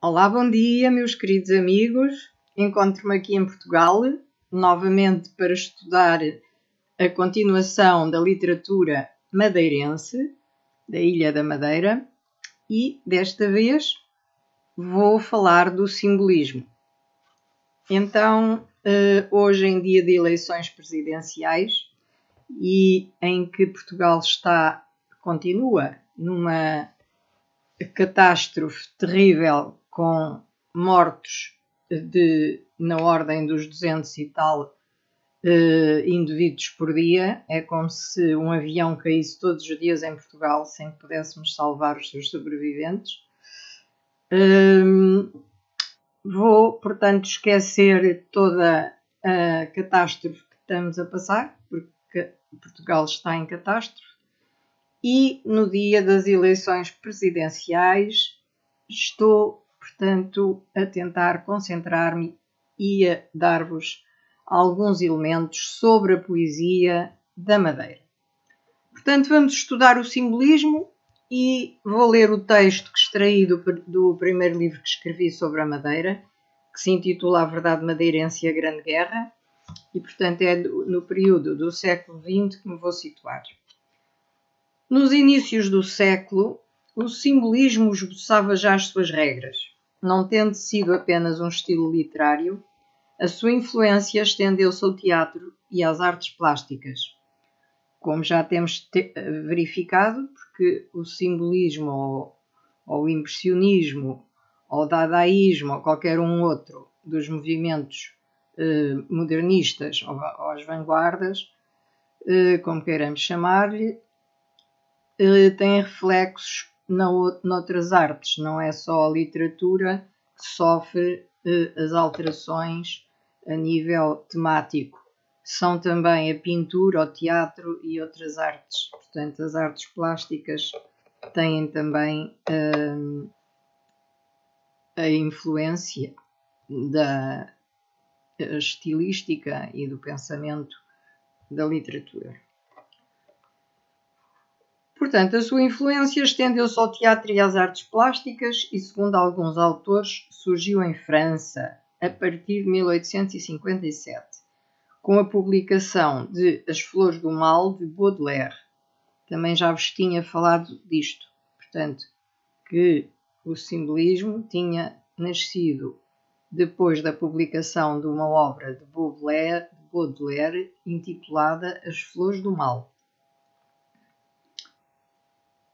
Olá, bom dia, meus queridos amigos. Encontro-me aqui em Portugal, novamente para estudar a continuação da literatura madeirense, da Ilha da Madeira, e desta vez vou falar do simbolismo. Então, hoje em dia de eleições presidenciais e em que Portugal continua numa catástrofe terrível com mortos na ordem dos 200 e tal indivíduos por dia. É como se um avião caísse todos os dias em Portugal sem que pudéssemos salvar os seus sobreviventes. Vou, portanto, esquecer toda a catástrofe que estamos a passar, porque Portugal está em catástrofe, e no dia das eleições presidenciais estou, portanto, a tentar concentrar-me e a dar-vos alguns elementos sobre a poesia da Madeira. Portanto, vamos estudar o simbolismo e vou ler o texto que extraí do primeiro livro que escrevi sobre a Madeira, que se intitula A Verdade Madeirense e a Grande Guerra, e, portanto, é no período do século XX que me vou situar. Nos inícios do século, o simbolismo esboçava já as suas regras. Não tendo sido apenas um estilo literário, a sua influência estendeu-se ao teatro e às artes plásticas. Como já temos verificado, porque o simbolismo ou o impressionismo ou o dadaísmo ou qualquer outro dos movimentos modernistas ou as vanguardas, como queiramos chamar-lhe, tem reflexos noutras artes. Não é só a literatura que sofre as alterações a nível temático. São também a pintura, o teatro e outras artes. Portanto, as artes plásticas têm também a influência da estilística e do pensamento da literatura. Portanto, a sua influência estendeu-se ao teatro e às artes plásticas e, segundo alguns autores, surgiu em França a partir de 1857, com a publicação de As Flores do Mal, de Baudelaire. Também já vos tinha falado disto. Portanto, que o simbolismo tinha nascido depois da publicação de uma obra de Baudelaire intitulada As Flores do Mal.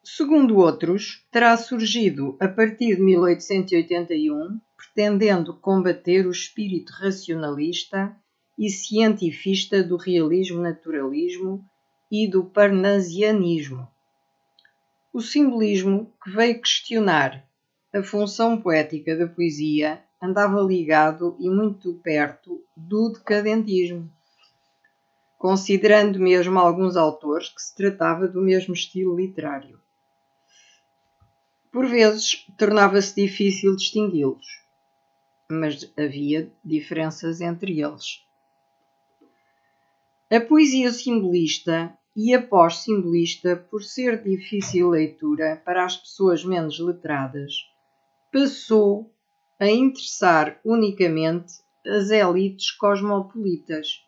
Segundo outros, terá surgido a partir de 1881, pretendendo combater o espírito racionalista e cientifista do realismo-naturalismo e do parnasianismo. O simbolismo, que veio questionar a função poética da poesia, andava ligado e muito perto do decadentismo, considerando mesmo alguns autores que se tratava do mesmo estilo literário. Por vezes, tornava-se difícil distingui-los, mas havia diferenças entre eles. A poesia simbolista e a pós-simbolista, por ser difícil leitura para as pessoas menos letradas, passou a interessar unicamente as elites cosmopolitas.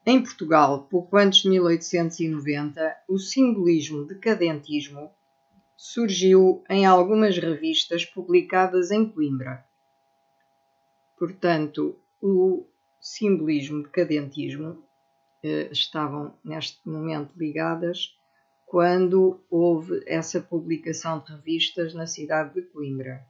Em Portugal, pouco antes de 1890, o simbolismo decadentismo surgiu em algumas revistas publicadas em Coimbra. Portanto, o simbolismo e decadentismo estavam neste momento ligadas quando houve essa publicação de revistas na cidade de Coimbra.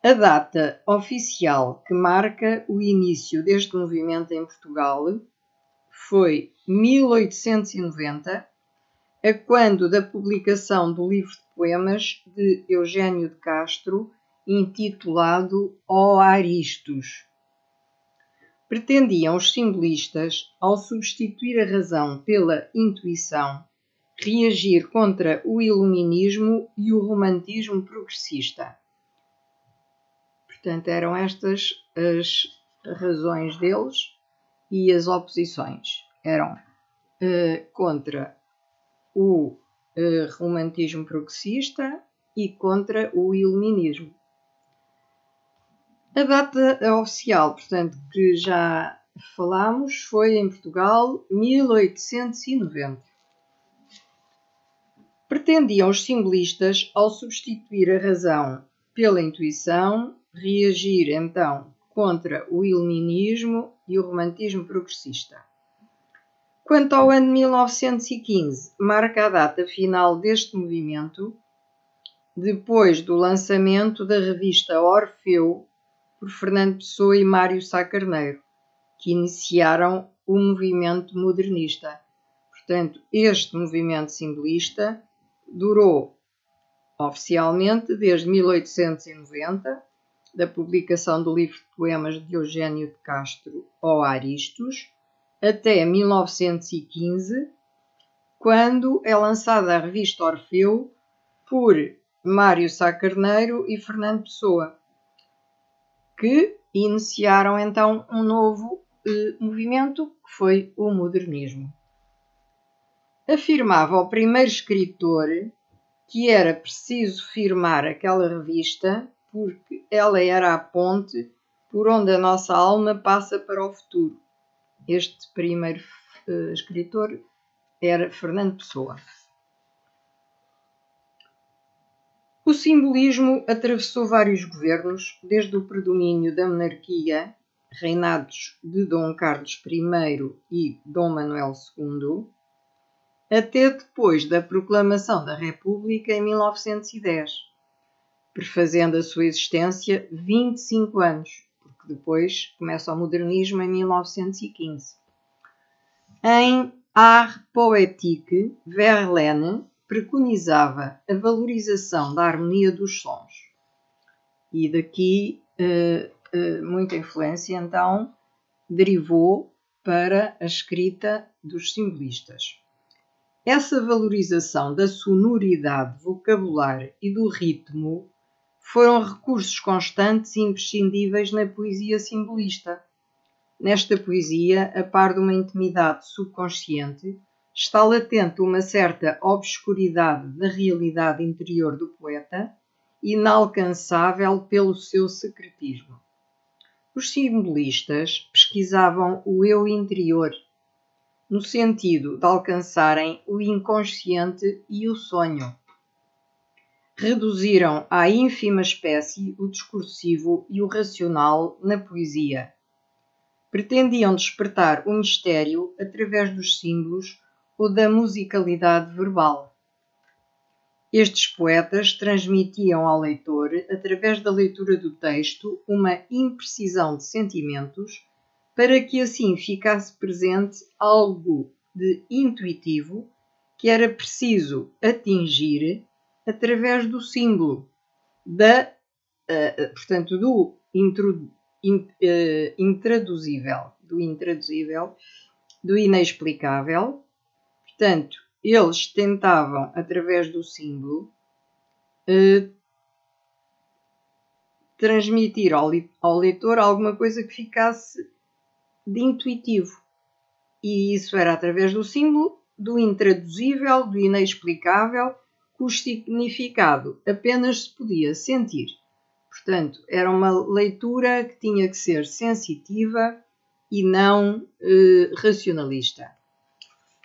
A data oficial que marca o início deste movimento em Portugal foi 1890, a quando da publicação do livro de poemas de Eugênio de Castro, intitulado Ó Aristos. Pretendiam os simbolistas, ao substituir a razão pela intuição, reagir contra o iluminismo e o romantismo progressista. Portanto, eram estas as razões deles e as oposições. Eram contra o romantismo progressista e contra o iluminismo. A data oficial, portanto, que já falámos, foi em Portugal 1890. Pretendiam os simbolistas, ao substituir a razão pela intuição, reagir então contra o iluminismo e o romantismo progressista. Quanto ao ano de 1915, marca a data final deste movimento, depois do lançamento da revista Orfeu por Fernando Pessoa e Mário Sá Carneiro, que iniciaram o movimento modernista. Portanto, este movimento simbolista durou oficialmente desde 1890, da publicação do livro de poemas de Eugênio de Castro, Ó Aristos, até 1915, quando é lançada a revista Orfeu por Mário Sá Carneiro e Fernando Pessoa, que iniciaram então um novo movimento, que foi o modernismo. Afirmava o primeiro escritor que era preciso firmar aquela revista porque ela era a ponte por onde a nossa alma passa para o futuro. Este primeiro escritor era Fernando Pessoa. O simbolismo atravessou vários governos, desde o predomínio da monarquia, reinados de Dom Carlos I e Dom Manuel II, até depois da proclamação da República em 1910, prefazendo a sua existência 25 anos, porque depois começa o modernismo em 1915. Em Art Poétique, Verlaine preconizava a valorização da harmonia dos sons. E daqui muita influência, então, derivou para a escrita dos simbolistas. Essa valorização da sonoridade vocabular e do ritmo foram recursos constantes e imprescindíveis na poesia simbolista. Nesta poesia, a par de uma intimidade subconsciente, está latente uma certa obscuridade da realidade interior do poeta, inalcançável pelo seu secretismo. Os simbolistas pesquisavam o eu interior, no sentido de alcançarem o inconsciente e o sonho. Reduziram à ínfima espécie o discursivo e o racional na poesia. Pretendiam despertar o mistério através dos símbolos ou da musicalidade verbal. Estes poetas transmitiam ao leitor, através da leitura do texto, uma imprecisão de sentimentos, para que assim ficasse presente algo de intuitivo que era preciso atingir através do símbolo, portanto, do intraduzível, do inexplicável. Portanto, eles tentavam, através do símbolo, transmitir ao leitor alguma coisa que ficasse de intuitivo. E isso era através do símbolo, do intraduzível, do inexplicável, cujo significado apenas se podia sentir. Portanto, era uma leitura que tinha que ser sensitiva e não racionalista.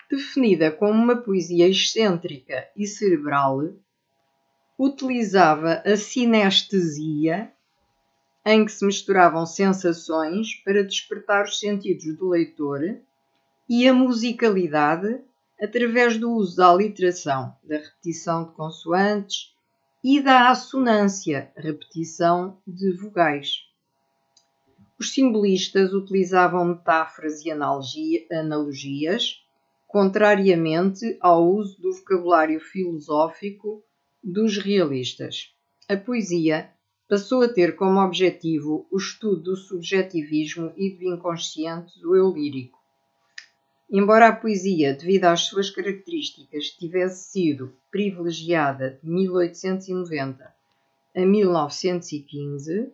Definida como uma poesia excêntrica e cerebral, utilizava a sinestesia, em que se misturavam sensações para despertar os sentidos do leitor, e a musicalidade, através do uso da aliteração, da repetição de consoantes e da assonância, repetição de vogais. Os simbolistas utilizavam metáforas e analogias, contrariamente ao uso do vocabulário filosófico dos realistas. A poesia passou a ter como objetivo o estudo do subjetivismo e do inconsciente do eu lírico. Embora a poesia, devido às suas características, tivesse sido privilegiada de 1890 a 1915,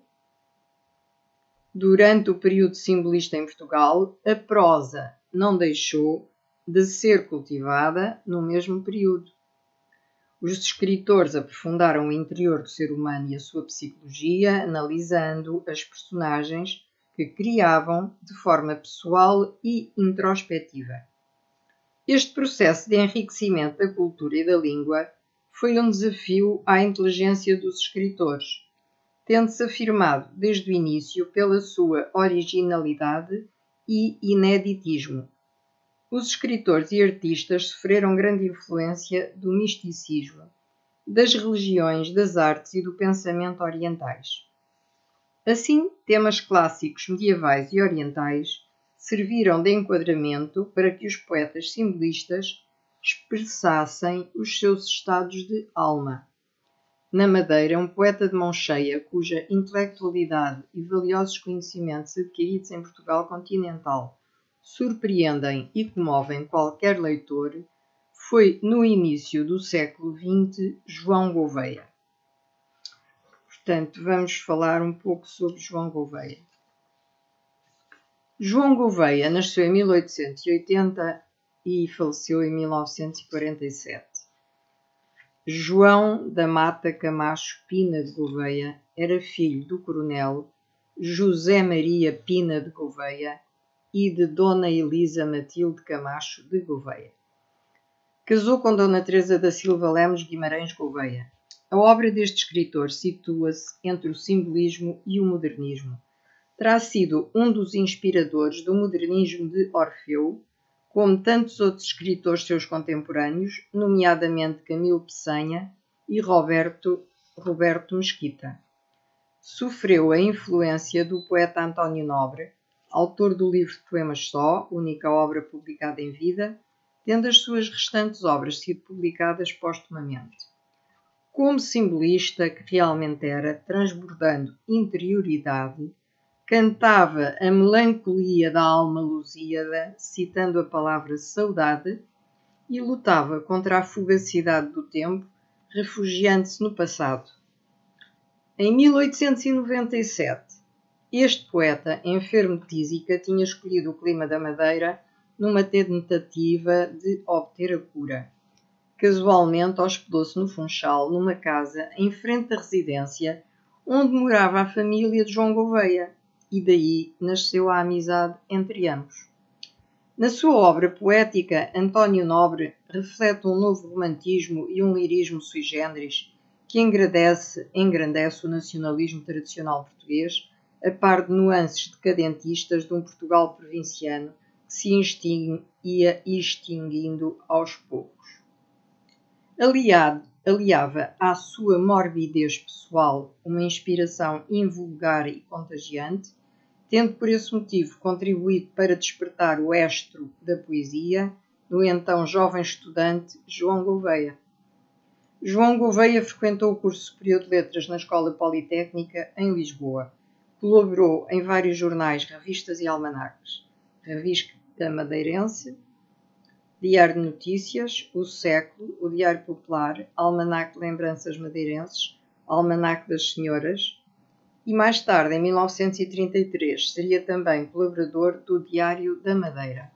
durante o período simbolista em Portugal, a prosa não deixou de ser cultivada no mesmo período. Os escritores aprofundaram o interior do ser humano e a sua psicologia, analisando as personagens que criavam de forma pessoal e introspectiva. Este processo de enriquecimento da cultura e da língua foi um desafio à inteligência dos escritores, tendo-se afirmado desde o início pela sua originalidade e ineditismo. Os escritores e artistas sofreram grande influência do misticismo, das religiões, das artes e do pensamento orientais. Assim, temas clássicos medievais e orientais serviram de enquadramento para que os poetas simbolistas expressassem os seus estados de alma. Na Madeira, um poeta de mão cheia, cuja intelectualidade e valiosos conhecimentos adquiridos em Portugal continental surpreendem e comovem qualquer leitor, foi no início do século XX João Gouveia. Portanto, vamos falar um pouco sobre João Gouveia. João Gouveia nasceu em 1880 e faleceu em 1947. João da Mata Camacho Pina de Gouveia era filho do coronel José Maria Pina de Gouveia e de Dona Elisa Matilde Camacho de Gouveia. Casou com Dona Teresa da Silva Lemos Guimarães Gouveia. A obra deste escritor situa-se entre o simbolismo e o modernismo. Terá sido um dos inspiradores do modernismo de Orfeu, como tantos outros escritores seus contemporâneos, nomeadamente Camilo Peçanha e Roberto Mesquita. Sofreu a influência do poeta António Nobre, autor do livro de poemas só, única obra publicada em vida, tendo as suas restantes obras sido publicadas postumamente. Como simbolista que realmente era, transbordando interioridade, cantava a melancolia da alma lusíada, citando a palavra saudade, e lutava contra a fugacidade do tempo, refugiando-se no passado. Em 1897, este poeta, enfermo de tísica, tinha escolhido o clima da Madeira numa tentativa de obter a cura. Casualmente hospedou-se no Funchal, numa casa em frente à residência, onde morava a família de João Gouveia, e daí nasceu a amizade entre ambos. Na sua obra poética, António Nobre reflete um novo romantismo e um lirismo sui generis que engrandece o nacionalismo tradicional português, a par de nuances decadentistas de um Portugal provinciano que se ia extinguindo aos poucos. Aliava à sua morbidez pessoal uma inspiração invulgar e contagiante, tendo por esse motivo contribuído para despertar o estro da poesia no então jovem estudante João Gouveia. João Gouveia frequentou o curso superior de letras na Escola Politécnica em Lisboa. Colaborou em vários jornais, revistas e almanaques. Revista Madeirense, Diário de Notícias, O Século, o Diário Popular, Almanaque de Lembranças Madeirenses, Almanaque das Senhoras, e mais tarde, em 1933, seria também colaborador do Diário da Madeira.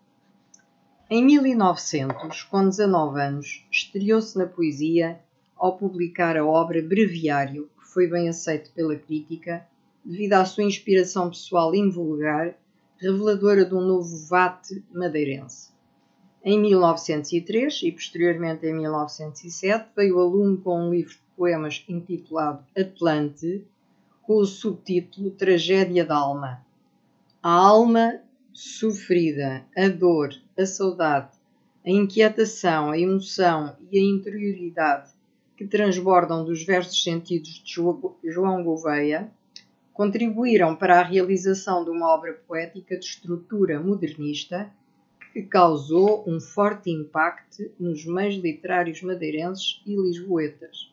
Em 1900, com 19 anos, estreou-se na poesia ao publicar a obra Breviário, que foi bem aceito pela crítica, devido à sua inspiração pessoal invulgar, reveladora de um novo vate madeirense. Em 1903 e posteriormente em 1907 veio a lume com um livro de poemas intitulado Atlante, com o subtítulo Tragédia da Alma. A alma sofrida, a dor, a saudade, a inquietação, a emoção e a interioridade que transbordam dos versos sentidos de João Gouveia contribuíram para a realização de uma obra poética de estrutura modernista que causou um forte impacto nos meios literários madeirenses e lisboetas.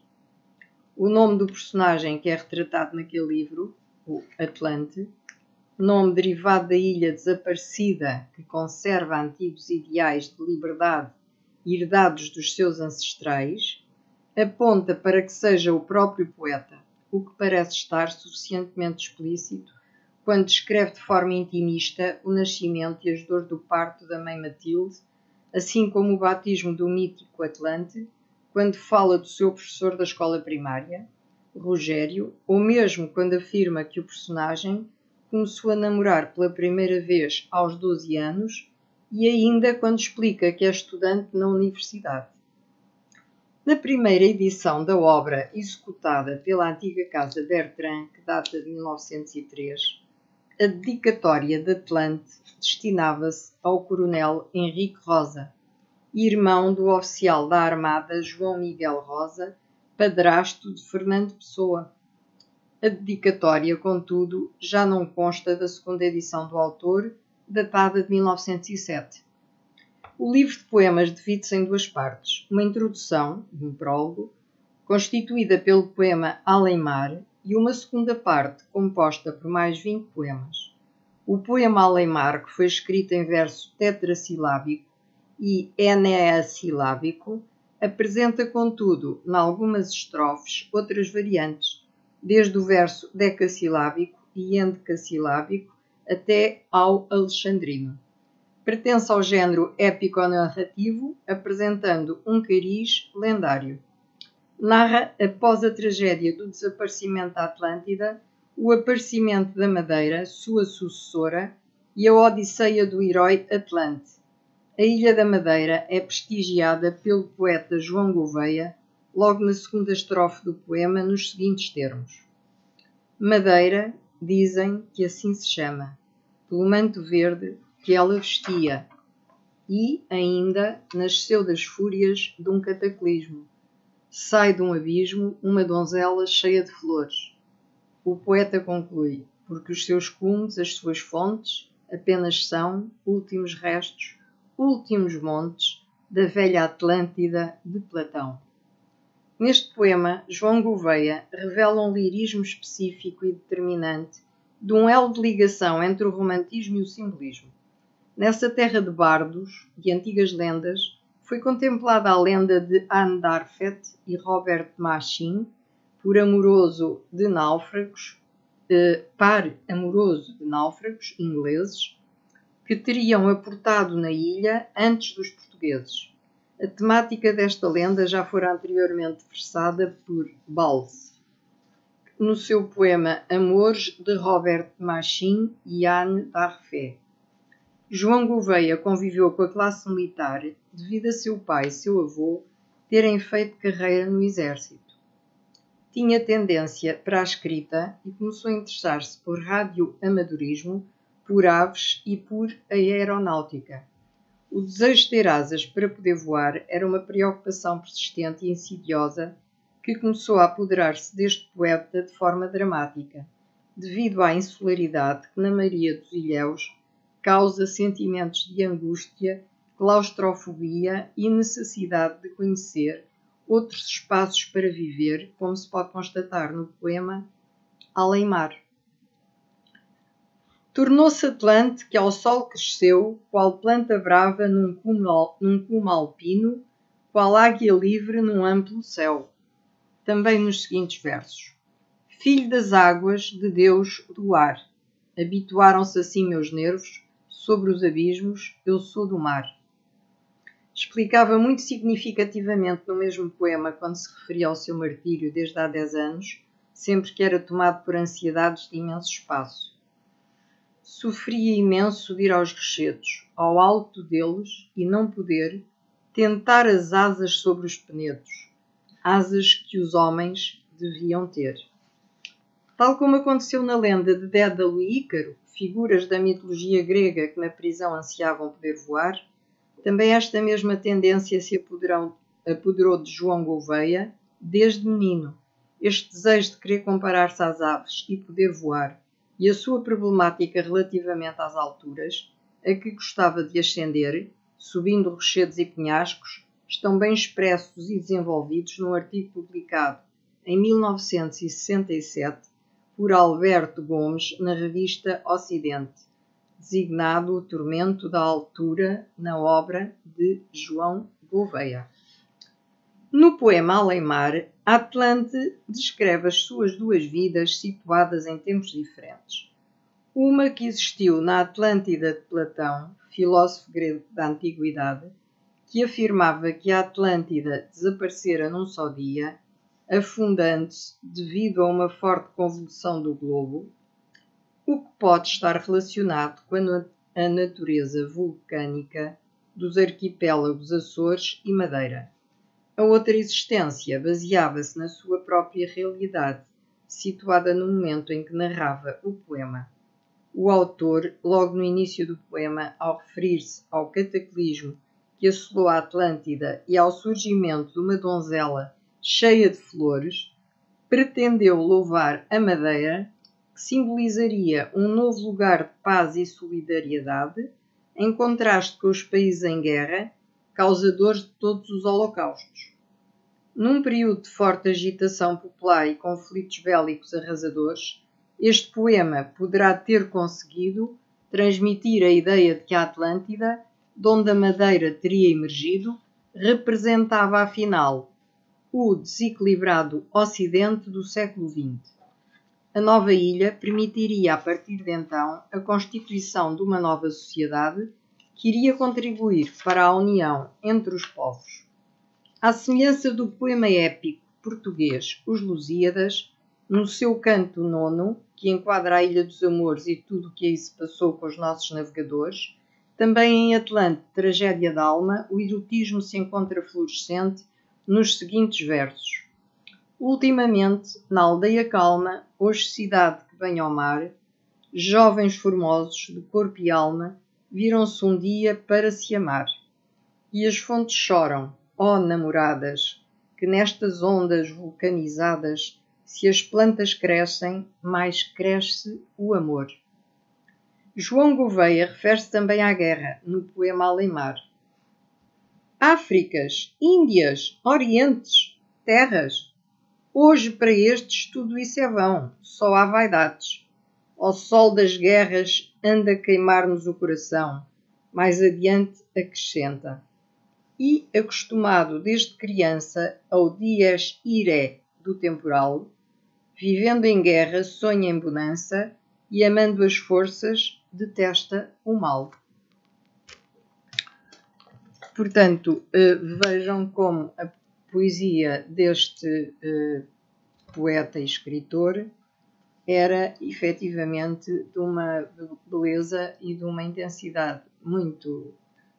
O nome do personagem que é retratado naquele livro, o Atlante, nome derivado da ilha desaparecida que conserva antigos ideais de liberdade herdados dos seus ancestrais, aponta para que seja o próprio poeta, o que parece estar suficientemente explícito quando descreve de forma intimista o nascimento e as dores do parto da mãe Matilde, assim como o batismo do mítico Atlante, quando fala do seu professor da escola primária, Rogério, ou mesmo quando afirma que o personagem começou a namorar pela primeira vez aos 12 anos e ainda quando explica que é estudante na universidade. Na primeira edição da obra executada pela antiga Casa Bertrand, que data de 1903, a dedicatória de Atlante destinava-se ao coronel Henrique Rosa, irmão do oficial da Armada João Miguel Rosa, padrasto de Fernando Pessoa. A dedicatória, contudo, já não consta da segunda edição do autor, datada de 1907. O livro de poemas divide-se em duas partes. Uma introdução, um prólogo, constituída pelo poema Além-Mar, e uma segunda parte, composta por mais 20 poemas. O poema Além-Mar, que foi escrito em verso tetrassilábico e eneassilábico, apresenta, contudo, em algumas estrofes, outras variantes, desde o verso decassilábico e endecassilábico até ao alexandrino. Pertence ao género épico-narrativo, apresentando um cariz lendário. Narra, após a tragédia do desaparecimento da Atlântida, o aparecimento da Madeira, sua sucessora, e a odisseia do herói Atlante. A Ilha da Madeira é prestigiada pelo poeta João Gouveia, logo na segunda estrofe do poema, nos seguintes termos. Madeira, dizem que assim se chama, pelo manto verde que ela vestia, e, ainda, nasceu das fúrias de um cataclismo. Sai de um abismo uma donzela cheia de flores. O poeta conclui, porque os seus cumes, as suas fontes, apenas são últimos restos, últimos montes da velha Atlântida de Platão. Neste poema, João Gouveia revela um lirismo específico e determinante de um elo de ligação entre o romantismo e o simbolismo. Nessa terra de bardos, de antigas lendas, foi contemplada a lenda de Anne d'Arfet e Robert Machin, par amoroso de náufragos ingleses, que teriam aportado na ilha antes dos portugueses. A temática desta lenda já fora anteriormente versada por Balse, no seu poema Amores, de Robert Machin e Anne d'Arfet. João Gouveia conviveu com a classe militar devido a seu pai e seu avô terem feito carreira no exército. Tinha tendência para a escrita e começou a interessar-se por radioamadorismo, por aves e por aeronáutica. O desejo de ter asas para poder voar era uma preocupação persistente e insidiosa que começou a apoderar-se deste poeta de forma dramática, devido à insularidade que na maioria dos ilhéus causa sentimentos de angústia, claustrofobia e necessidade de conhecer outros espaços para viver, como se pode constatar no poema Além-Mar. Tornou-se Atlante que ao sol cresceu, qual planta brava num cume alpino, qual águia livre num amplo céu. Também nos seguintes versos. Filho das águas, de Deus, do ar, habituaram-se assim meus nervos, sobre os abismos, eu sou do mar. Explicava muito significativamente no mesmo poema, quando se referia ao seu martírio desde há 10 anos, sempre que era tomado por ansiedades de imenso espaço. Sofria imenso de ir aos rochedos, ao alto deles, e não poder tentar as asas sobre os penedos, asas que os homens deviam ter. Tal como aconteceu na lenda de Dédalo e Ícaro, figuras da mitologia grega que na prisão ansiavam poder voar, também esta mesma tendência se apoderou de João Gouveia desde menino. Este desejo de querer comparar-se às aves e poder voar, e a sua problemática relativamente às alturas, a que gostava de ascender, subindo rochedos e penhascos, estão bem expressos e desenvolvidos num artigo publicado em 1967 por Alberto Gomes na revista Ocidente, designado O Tormento da Altura, na obra de João Gouveia. No poema Além-Mar, Atlante descreve as suas duas vidas situadas em tempos diferentes. Uma que existiu na Atlântida de Platão, filósofo grego da Antiguidade, que afirmava que a Atlântida desaparecera num só dia, afundando-se devido a uma forte convulsão do globo, o que pode estar relacionado com a natureza vulcânica dos arquipélagos Açores e Madeira. A outra existência baseava-se na sua própria realidade, situada no momento em que narrava o poema. O autor, logo no início do poema, ao referir-se ao cataclismo que assolou a Atlântida e ao surgimento de uma donzela cheia de flores, pretendeu louvar a Madeira, que simbolizaria um novo lugar de paz e solidariedade, em contraste com os países em guerra, causadores de todos os holocaustos. Num período de forte agitação popular e conflitos bélicos arrasadores, este poema poderá ter conseguido transmitir a ideia de que a Atlântida, de onde a Madeira teria emergido, representava afinal o desequilibrado Ocidente do século XX. A nova ilha permitiria, a partir de então, a constituição de uma nova sociedade que iria contribuir para a união entre os povos. À semelhança do poema épico português Os Lusíadas, no seu canto nono, que enquadra a Ilha dos Amores e tudo o que aí se passou com os nossos navegadores, também em Atlante, Tragédia d'Alma, o erotismo se encontra fluorescente nos seguintes versos. Ultimamente, na aldeia calma, hoje cidade que vem ao mar, jovens formosos, de corpo e alma, viram-se um dia para se amar. E as fontes choram, ó namoradas, que nestas ondas vulcanizadas, se as plantas crescem, mais cresce o amor. João Gouveia refere-se também à guerra, no poema Além-Mar. Áfricas, Índias, Orientes, terras, hoje para estes tudo isso é vão, só há vaidades. Ó sol das guerras, anda a queimar-nos o coração, mais adiante acrescenta. E, acostumado desde criança ao dies irae do temporal, vivendo em guerra, sonha em bonança e, amando as forças, detesta o mal. Portanto, vejam como a poesia deste poeta e escritor era efetivamente de uma beleza e de uma intensidade muito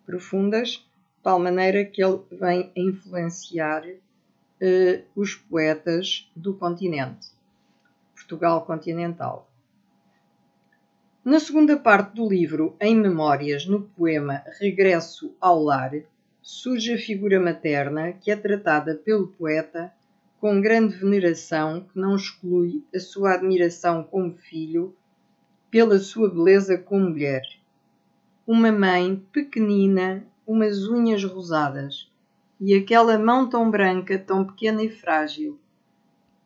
profundas, de tal maneira que ele vem a influenciar os poetas do continente, Portugal continental. Na segunda parte do livro, em Memórias, no poema Regresso ao Lar, surge a figura materna que é tratada pelo poeta com grande veneração, que não exclui a sua admiração como filho pela sua beleza como mulher. Uma mãe pequenina, umas unhas rosadas, e aquela mão tão branca, tão pequena e frágil.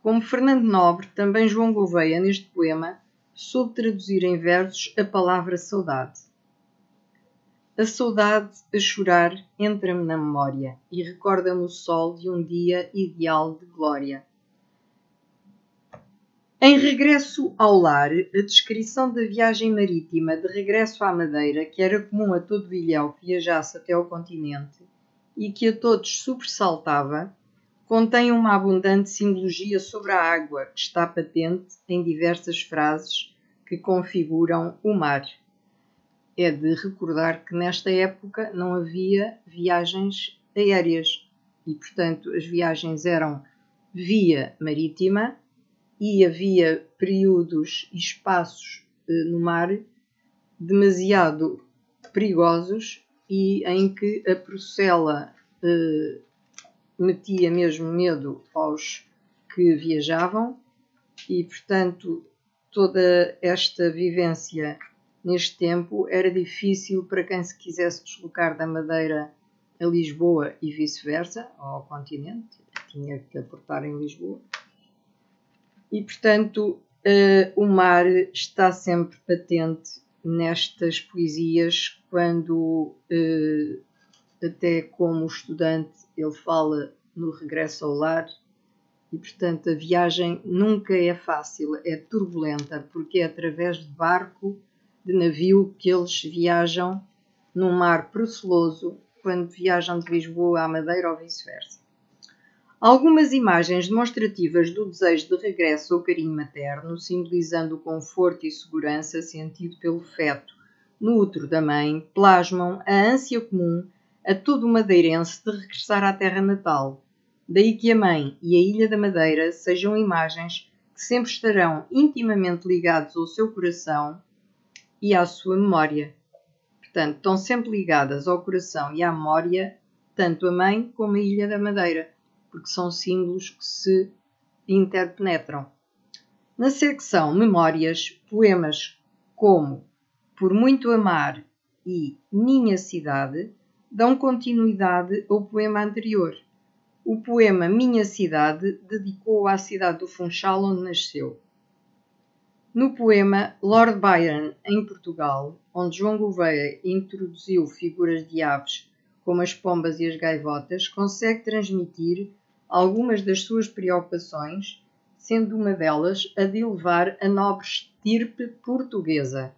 Como Fernando Nobre, também João Gouveia, neste poema, soube traduzir em versos a palavra saudade. A saudade, a chorar, entra-me na memória e recorda-me o sol de um dia ideal de glória. Em Regresso ao Lar, a descrição da viagem marítima de regresso à Madeira, que era comum a todo ilhéu que viajasse até ao continente e que a todos sobressaltava, contém uma abundante simbologia sobre a água, que está patente em diversas frases que configuram o mar. É de recordar que nesta época não havia viagens aéreas e, portanto, as viagens eram via marítima e havia períodos e espaços no mar demasiado perigosos e em que a Procela metia mesmo medo aos que viajavam e, portanto, toda esta vivência neste tempo era difícil para quem se quisesse deslocar da Madeira a Lisboa e vice-versa, ao continente, tinha que aportar em Lisboa. E, portanto, o mar está sempre patente nestas poesias, quando, até como estudante, ele fala no regresso ao lar, e, portanto, a viagem nunca é fácil, é turbulenta, porque é através de barco, de navio, que eles viajam num mar proceloso quando viajam de Lisboa à Madeira ou vice-versa. Algumas imagens demonstrativas do desejo de regresso ao carinho materno, simbolizando o conforto e segurança sentido pelo feto no útero da mãe, plasmam a ânsia comum a todo madeirense de regressar à terra natal. Daí que a mãe e a Ilha da Madeira sejam imagens que sempre estarão intimamente ligadas ao seu coração e à sua memória. Portanto, estão sempre ligadas ao coração e à memória, tanto a mãe como a Ilha da Madeira, porque são símbolos que se interpenetram. Na secção Memórias, poemas como Por Muito Amar e Minha Cidade dão continuidade ao poema anterior. O poema Minha Cidade dedicou à cidade do Funchal onde nasceu. No poema Lord Byron em Portugal, onde João Gouveia introduziu figuras de aves como as pombas e as gaivotas, consegue transmitir algumas das suas preocupações, sendo uma delas a de elevar a nobre estirpe portuguesa.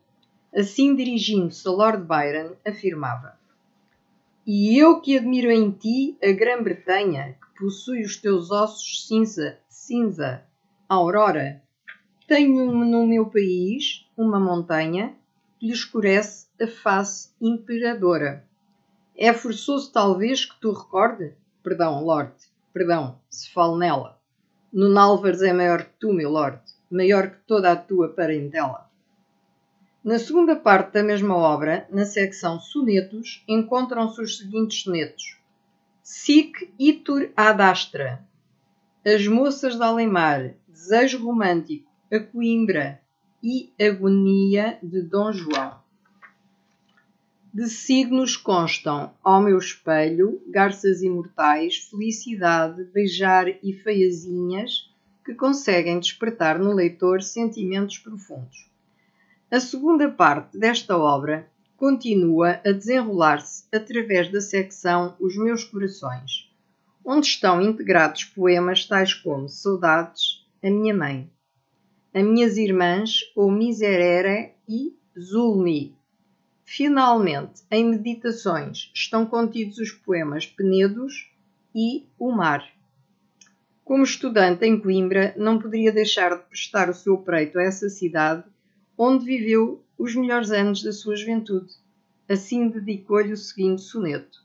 Assim, dirigindo-se a Lord Byron, afirmava: E eu que admiro em ti a Grã-Bretanha, que possui os teus ossos cinza, Aurora, tenho no meu país uma montanha que lhe escurece a face imperadora. É forçoso talvez que tu recorde? Perdão, Lord, perdão, se falo nela. Nuno Álvares é maior que tu, meu Lord, maior que toda a tua parentela. Na segunda parte da mesma obra, na secção Sonetos, encontram-se os seguintes sonetos. Sic itur ad astra, As Moças de Além-Mar, Desejo Romântico, A Coimbra e Agonia de Dom João. De signos constam, ao meu espelho, garças imortais, felicidade, beijar e feiazinhas que conseguem despertar no leitor sentimentos profundos. A segunda parte desta obra continua a desenrolar-se através da secção Os Meus Corações, onde estão integrados poemas tais como Saudades, A Minha Mãe, As Minhas Irmãs, O Miserere e Zulmi. Finalmente, em Meditações, estão contidos os poemas Penedos e O Mar. Como estudante em Coimbra, não poderia deixar de prestar o seu preito a essa cidade onde viveu os melhores anos da sua juventude. Assim dedicou-lhe o seguinte soneto.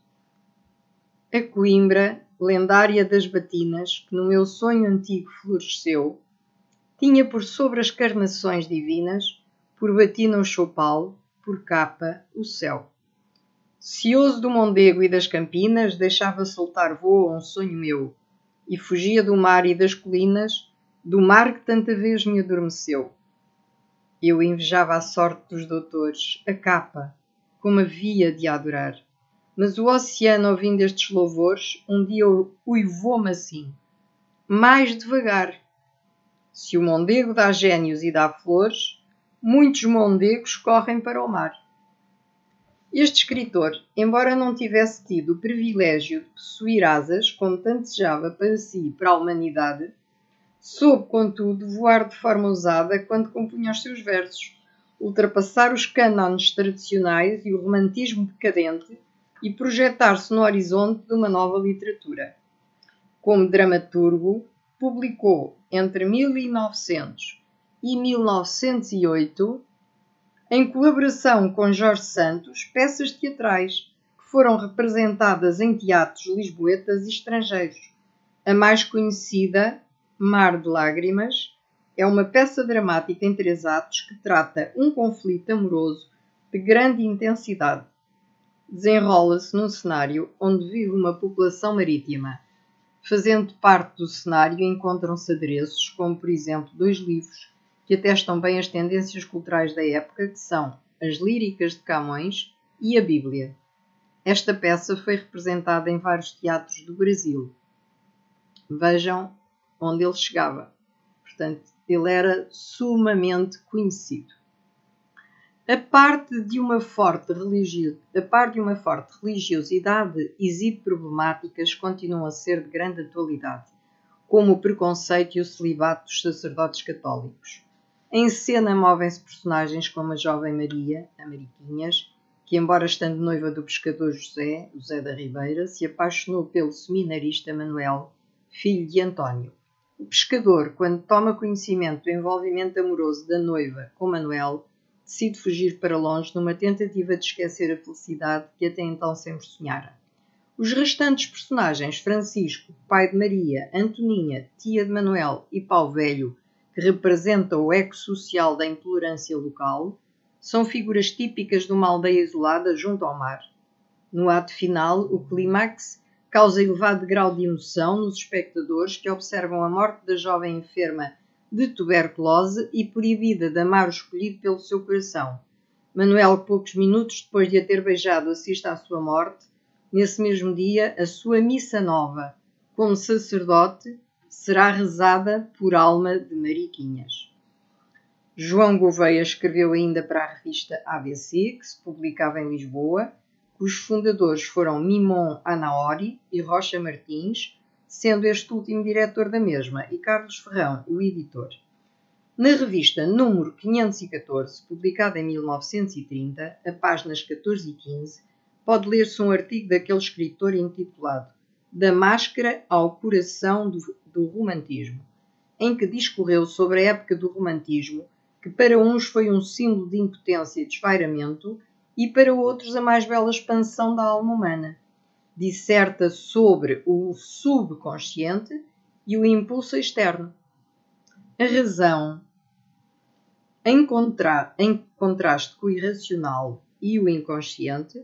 A Coimbra, lendária das batinas, que no meu sonho antigo floresceu, tinha por sobre as carnações divinas, por batina o choupal, por capa o céu. Cioso do Mondego e das Campinas, deixava soltar voo a um sonho meu, e fugia do mar e das colinas, do mar que tanta vez me adormeceu. Eu invejava a sorte dos doutores, a capa, como havia de adorar. Mas o oceano, ouvindo estes louvores, um dia uivou-me assim, mais devagar. Se o Mondego dá génios e dá flores, muitos mondegos correm para o mar. Este escritor, embora não tivesse tido o privilégio de possuir asas, como tanto desejava para si e para a humanidade, soube, contudo, voar de forma ousada quando compunha os seus versos, ultrapassar os cânones tradicionais e o romantismo decadente e projetar-se no horizonte de uma nova literatura. Como dramaturgo, publicou entre 1900 e 1908, em colaboração com Jorge Santos, peças teatrais que foram representadas em teatros lisboetas e estrangeiros. A mais conhecida, Mar de Lágrimas, é uma peça dramática em 3 atos que trata um conflito amoroso de grande intensidade. Desenrola-se num cenário onde vive uma população marítima. Fazendo parte do cenário encontram-se adereços, como por exemplo 2 livros que atestam bem as tendências culturais da época, que são as Líricas de Camões e a Bíblia. Esta peça foi representada em vários teatros do Brasil. Vejam onde ele chegava. Portanto, ele era sumamente conhecido. A par de uma forte religiosidade, exibe problemáticas que continuam a ser de grande atualidade, como o preconceito e o celibato dos sacerdotes católicos. Em cena movem-se personagens como a jovem Maria, a Mariquinhas, que, embora estando noiva do pescador José da Ribeira, se apaixonou pelo seminarista Manuel, filho de António. O pescador, quando toma conhecimento do envolvimento amoroso da noiva com Manuel, decide fugir para longe numa tentativa de esquecer a felicidade que até então sempre sonhara. Os restantes personagens, Francisco, pai de Maria, Antoninha, tia de Manuel e Pau Velho, que representam o eco social da intolerância local, são figuras típicas de uma aldeia isolada junto ao mar. No ato final, o clímax causa elevado grau de emoção nos espectadores que observam a morte da jovem enferma de tuberculose e proibida de amar o escolhido pelo seu coração. Manuel, poucos minutos depois de a ter beijado, assiste à sua morte. Nesse mesmo dia, a sua missa nova, como sacerdote, será rezada por alma de Mariquinhas. João Gouveia escreveu ainda para a revista ABC, que se publicava em Lisboa, cujos fundadores foram Mimon Anaori e Rocha Martins, sendo este último diretor da mesma, e Carlos Ferrão, o editor. Na revista número 514, publicada em 1930, a páginas 14 e 15, pode ler-se um artigo daquele escritor intitulado Da Máscara ao Coração do Romantismo, em que discorreu sobre a época do romantismo, que para uns foi um símbolo de impotência e desvairamento, e para outros a mais bela expansão da alma humana. Disserta sobre o subconsciente e o impulso externo. A razão, em contraste com o irracional e o inconsciente,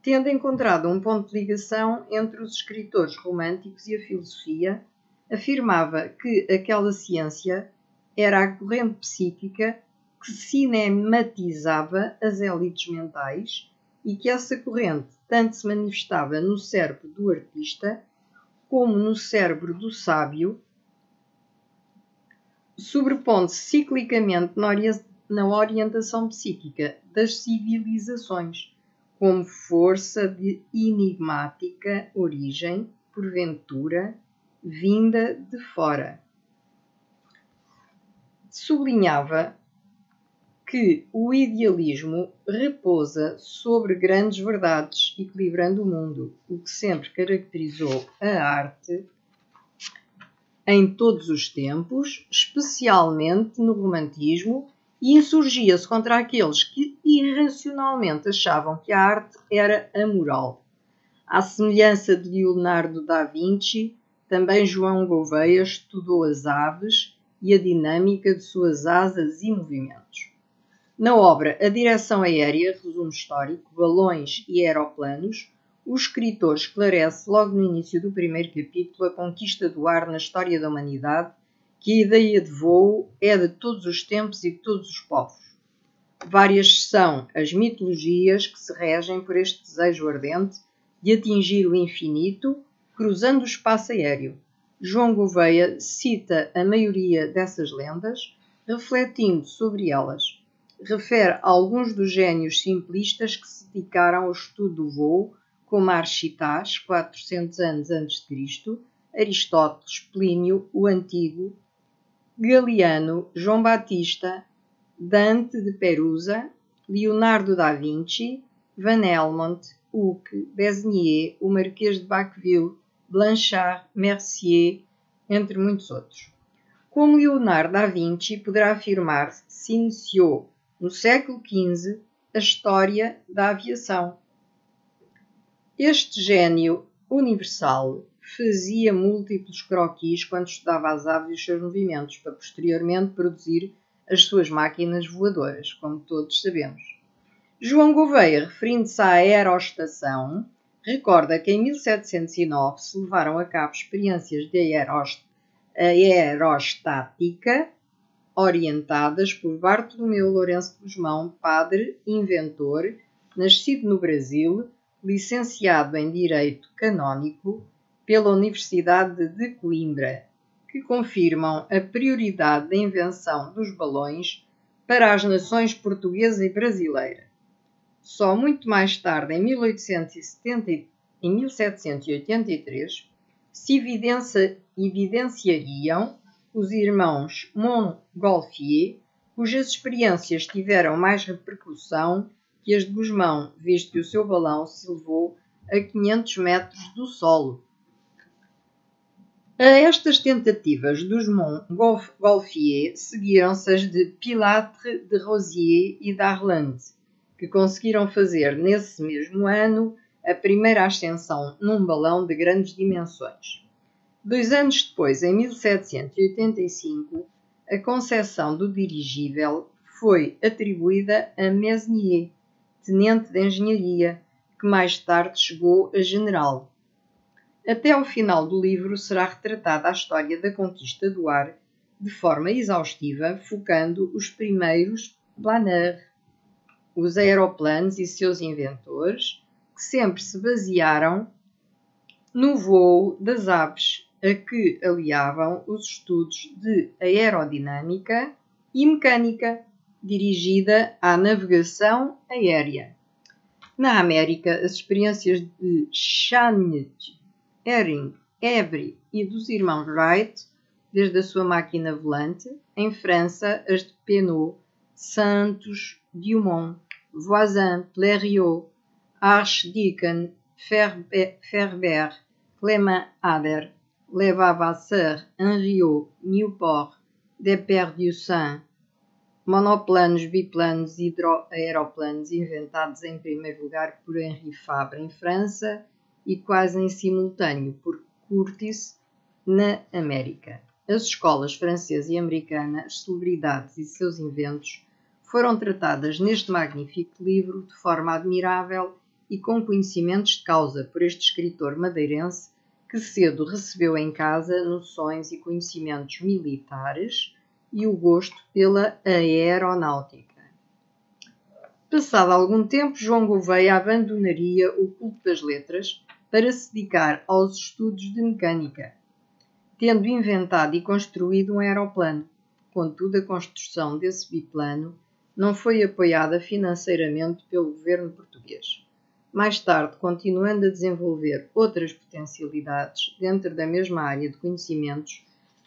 tendo encontrado um ponto de ligação entre os escritores românticos e a filosofia, afirmava que aquela ciência era a corrente psíquica que cinematizava as élites mentais e que essa corrente tanto se manifestava no cérebro do artista como no cérebro do sábio, sobrepondo-se ciclicamente na orientação psíquica das civilizações, como força de enigmática origem, porventura, vinda de fora. Sublinhava que o idealismo repousa sobre grandes verdades, equilibrando o mundo, o que sempre caracterizou a arte em todos os tempos, especialmente no romantismo, e insurgia-se contra aqueles que irracionalmente achavam que a arte era amoral. À semelhança de Leonardo da Vinci, também João Gouveia estudou as aves e a dinâmica de suas asas e movimentos. Na obra A Direção Aérea, resumo histórico, balões e aeroplanos, o escritor esclarece logo no início do primeiro capítulo a conquista do ar na história da humanidade, que a ideia de voo é de todos os tempos e de todos os povos. Várias são as mitologias que se regem por este desejo ardente de atingir o infinito, cruzando o espaço aéreo. João Gouveia cita a maioria dessas lendas, refletindo sobre elas. Refere alguns dos génios simplistas que se dedicaram ao estudo do voo, como Architás, 400 anos antes de Cristo, Aristóteles, Plínio, o Antigo, Galiano, João Batista, Dante de Perusa, Leonardo da Vinci, Van Helmont, Hooke, Besnier, o Marquês de Bacqueville, Blanchard, Mercier, entre muitos outros. Como Leonardo da Vinci, poderá afirmar-se que se iniciou no século XV a história da aviação. Este gênio universal fazia múltiplos croquis quando estudava as aves e os seus movimentos, para posteriormente produzir as suas máquinas voadoras, como todos sabemos. João Gouveia, referindo-se à aerostação, recorda que em 1709 se levaram a cabo experiências de aerostática orientadas por Bartolomeu Lourenço de Gusmão, padre, inventor, nascido no Brasil, licenciado em Direito Canónico pela Universidade de Coimbra, que confirmam a prioridade da invenção dos balões para as nações portuguesa e brasileira. Só muito mais tarde, em 1783, se evidenciariam os irmãos Montgolfier, cujas experiências tiveram mais repercussão que as de Gusmão, visto que o seu balão se elevou a 500 metros do solo. A estas tentativas dos Montgolfier seguiram-se as de Pilatre, de Rosier e d'Arlandes, que conseguiram fazer nesse mesmo ano a primeira ascensão num balão de grandes dimensões. 2 anos depois, em 1785, a concepção do dirigível foi atribuída a Mesnier, tenente de engenharia, que mais tarde chegou a general. Até ao final do livro será retratada a história da conquista do ar de forma exaustiva, focando os primeiros planeurs, os aeroplanos e seus inventores, que sempre se basearam no voo das aves, a que aliavam os estudos de aerodinâmica e mecânica, dirigida à navegação aérea. Na América, as experiências de Chanute, Ehring, Évry e dos irmãos Wright, desde a sua máquina volante, em França, as de Pénaud, Santos, Dumont, Voisin, Blériot, Archdeacon, Ferber, Clément Ader, Levavasseur, Henriot, Newport, Deperdussin, monoplanos, biplanos e hidroaeroplanos inventados em primeiro lugar por Henri Fabre em França e quase em simultâneo por Curtis na América. As escolas francesa e americana, as celebridades e seus inventos foram tratadas neste magnífico livro de forma admirável e com conhecimentos de causa por este escritor madeirense que cedo recebeu em casa noções e conhecimentos militares e o gosto pela aeronáutica. Passado algum tempo, João Gouveia abandonaria o culto das letras para se dedicar aos estudos de mecânica, tendo inventado e construído um aeroplano. Contudo, a construção desse biplano não foi apoiada financeiramente pelo governo português. Mais tarde, continuando a desenvolver outras potencialidades dentro da mesma área de conhecimentos,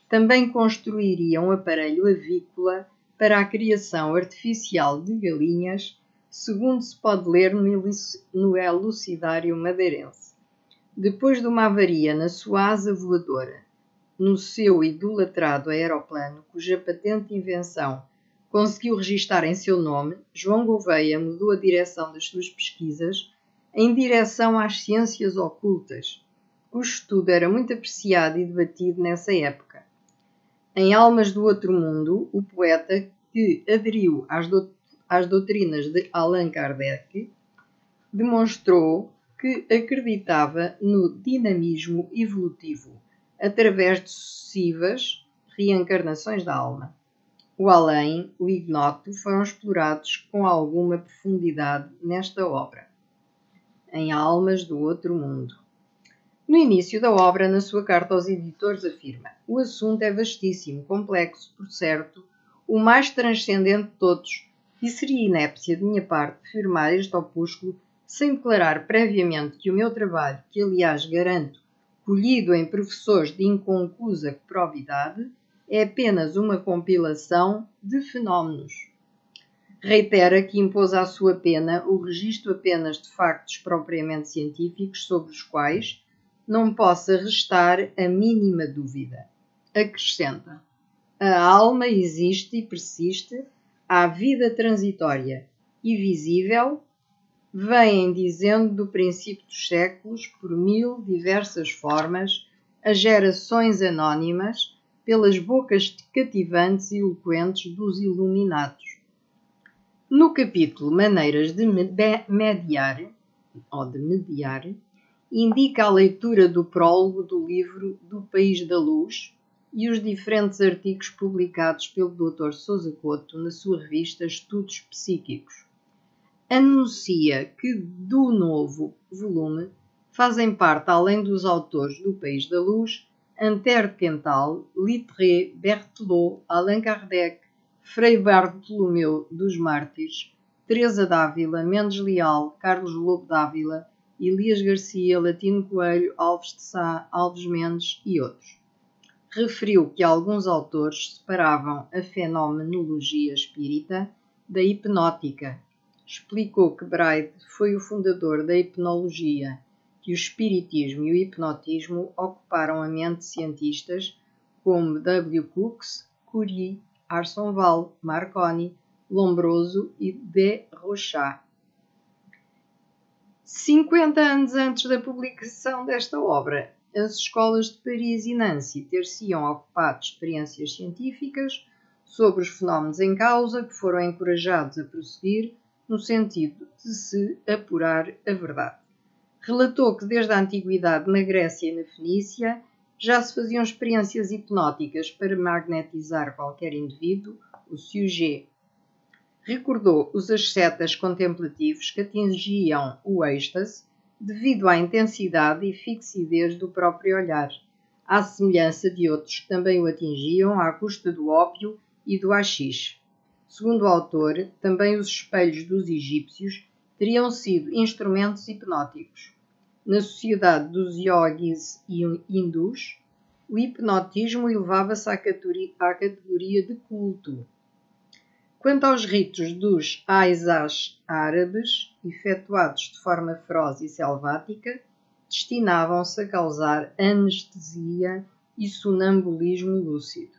também construiria um aparelho avícola para a criação artificial de galinhas, segundo se pode ler no Elucidário Madeirense. Depois de uma avaria na sua asa voadora, no seu idolatrado aeroplano, cuja patente de invenção conseguiu registar em seu nome, João Gouveia mudou a direção das suas pesquisas em direção às ciências ocultas, cujo estudo era muito apreciado e debatido nessa época. Em Almas do Outro Mundo, o poeta, que aderiu às doutrinas de Allan Kardec, demonstrou que acreditava no dinamismo evolutivo através de sucessivas reencarnações da alma. O além, o ignoto, foram explorados com alguma profundidade nesta obra. Em Almas do Outro Mundo. No início da obra, na sua carta aos editores, afirma: o assunto é vastíssimo, complexo, por certo, o mais transcendente de todos, e seria inépcia de minha parte firmar este opúsculo sem declarar previamente que o meu trabalho, que aliás garanto, colhido em professores de inconcusa probidade, é apenas uma compilação de fenómenos. Reitera que impôs à sua pena o registro apenas de factos propriamente científicos sobre os quais não possa restar a mínima dúvida. Acrescenta: a alma existe e persiste, há vida transitória e visível, vêm dizendo do princípio dos séculos, por 1000 diversas formas, as gerações anónimas, pelas bocas cativantes e eloquentes dos iluminados. No capítulo Maneiras de mediar, indica a leitura do prólogo do livro Do País da Luz e os diferentes artigos publicados pelo Dr. Sousa Couto na sua revista Estudos Psíquicos. Anuncia que do novo volume fazem parte, além dos autores do País da Luz, Anter de Quental, Littré, Berthelot, Allan Kardec, Frei Bartolomeu dos Mártires, Teresa d'Ávila, Mendes Leal, Carlos Lobo d'Ávila, Elias Garcia, Latino Coelho, Alves de Sá, Alves Mendes e outros. Referiu que alguns autores separavam a fenomenologia espírita da hipnótica, explicou que Braid foi o fundador da hipnologia, que o espiritismo e o hipnotismo ocuparam a mente de cientistas como W. Crookes, Curie, Arsonval, Marconi, Lombroso e de Rochat. 50 anos antes da publicação desta obra, as escolas de Paris e Nancy ter-se-iam ocupado de experiências científicas sobre os fenómenos em causa, que foram encorajados a prosseguir no sentido de se apurar a verdade. Relatou que desde a antiguidade na Grécia e na Fenícia já se faziam experiências hipnóticas para magnetizar qualquer indivíduo, o sujet. Recordou os ascetas contemplativos que atingiam o êxtase devido à intensidade e fixidez do próprio olhar, à semelhança de outros que também o atingiam à custa do ópio e do haxixe. Segundo o autor, também os espelhos dos egípcios teriam sido instrumentos hipnóticos. Na sociedade dos yogis e hindus, o hipnotismo elevava-se à categoria de culto. Quanto aos ritos dos aisás árabes, efetuados de forma feroz e selvática, destinavam-se a causar anestesia e sonambulismo lúcido.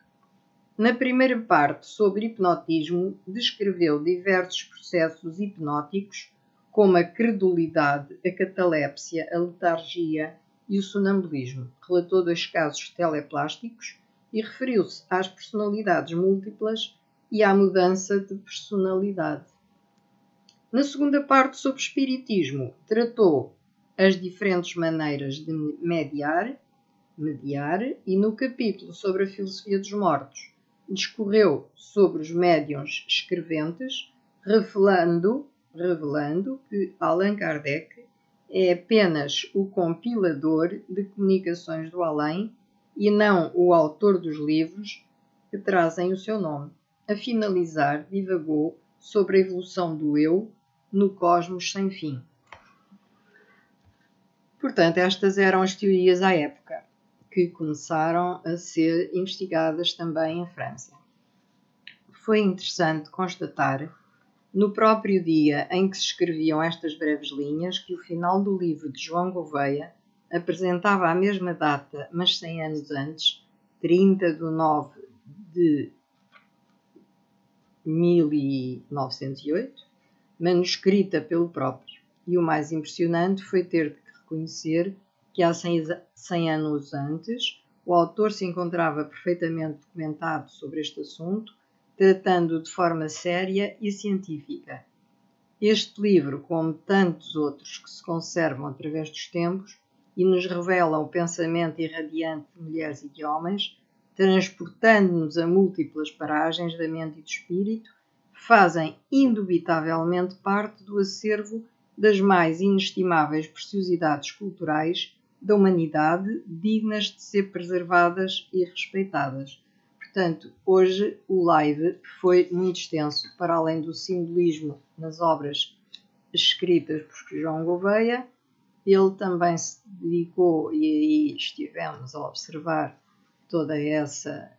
Na primeira parte sobre hipnotismo, descreveu diversos processos hipnóticos, como a credulidade, a catalepsia, a letargia e o sonambulismo. Relatou 2 casos teleplásticos e referiu-se às personalidades múltiplas e à mudança de personalidade. Na segunda parte sobre espiritismo, tratou as diferentes maneiras de mediar, e no capítulo sobre a filosofia dos mortos, discorreu sobre os médiuns escreventes, revelando que Allan Kardec é apenas o compilador de comunicações do além e não o autor dos livros que trazem o seu nome. A finalizar, divagou sobre a evolução do eu no cosmos sem fim. Portanto, estas eram as teorias à época, que começaram a ser investigadas também em França. Foi interessante constatar, no próprio dia em que se escreviam estas breves linhas, que o final do livro de João Gouveia apresentava a mesma data, mas 100 anos antes, 30 de 9 de 1908, manuscrita pelo próprio. E o mais impressionante foi ter de reconhecer que há 100 anos antes o autor se encontrava perfeitamente documentado sobre este assunto, tratando de forma séria e científica. Este livro, como tantos outros que se conservam através dos tempos e nos revelam o pensamento irradiante de mulheres e de homens, transportando-nos a múltiplas paragens da mente e do espírito, fazem indubitavelmente parte do acervo das mais inestimáveis preciosidades culturais da humanidade, dignas de ser preservadas e respeitadas. Portanto, hoje o live foi muito extenso, para além do simbolismo nas obras escritas por João Gouveia. Ele também se dedicou, e aí estivemos a observar toda essa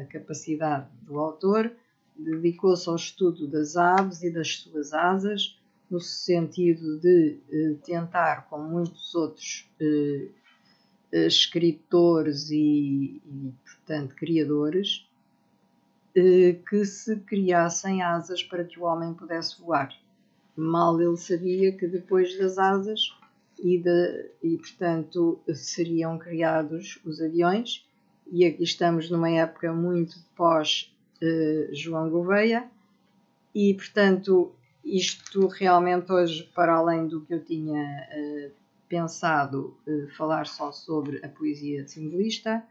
capacidade do autor, dedicou-se ao estudo das aves e das suas asas, no sentido de tentar, com muitos outros escritores e, portanto, criadores, que se criassem asas para que o homem pudesse voar. Mal ele sabia que depois das asas portanto, seriam criados os aviões, e aqui estamos numa época muito pós João Gouveia, e, portanto, isto realmente hoje, para além do que eu tinha pensado falar só sobre a poesia simbolista,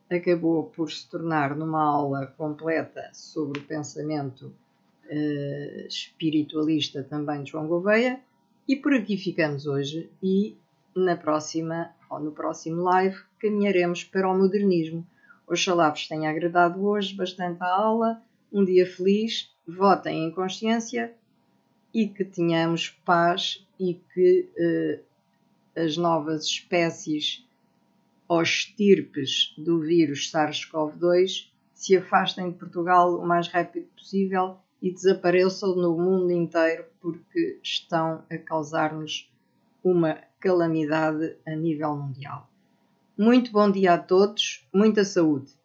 acabou por se tornar numa aula completa sobre o pensamento espiritualista também de João Gouveia, e por aqui ficamos hoje, e no próximo live caminharemos para o modernismo. Oxalá vos tenha agradado hoje bastante a aula, um dia feliz, votem em consciência e que tenhamos paz, e que as novas espécies ou estirpes do vírus SARS-CoV-2 se afastem de Portugal o mais rápido possível e desapareçam no mundo inteiro porque estão a causar-nos uma calamidade a nível mundial. Muito bom dia a todos, muita saúde!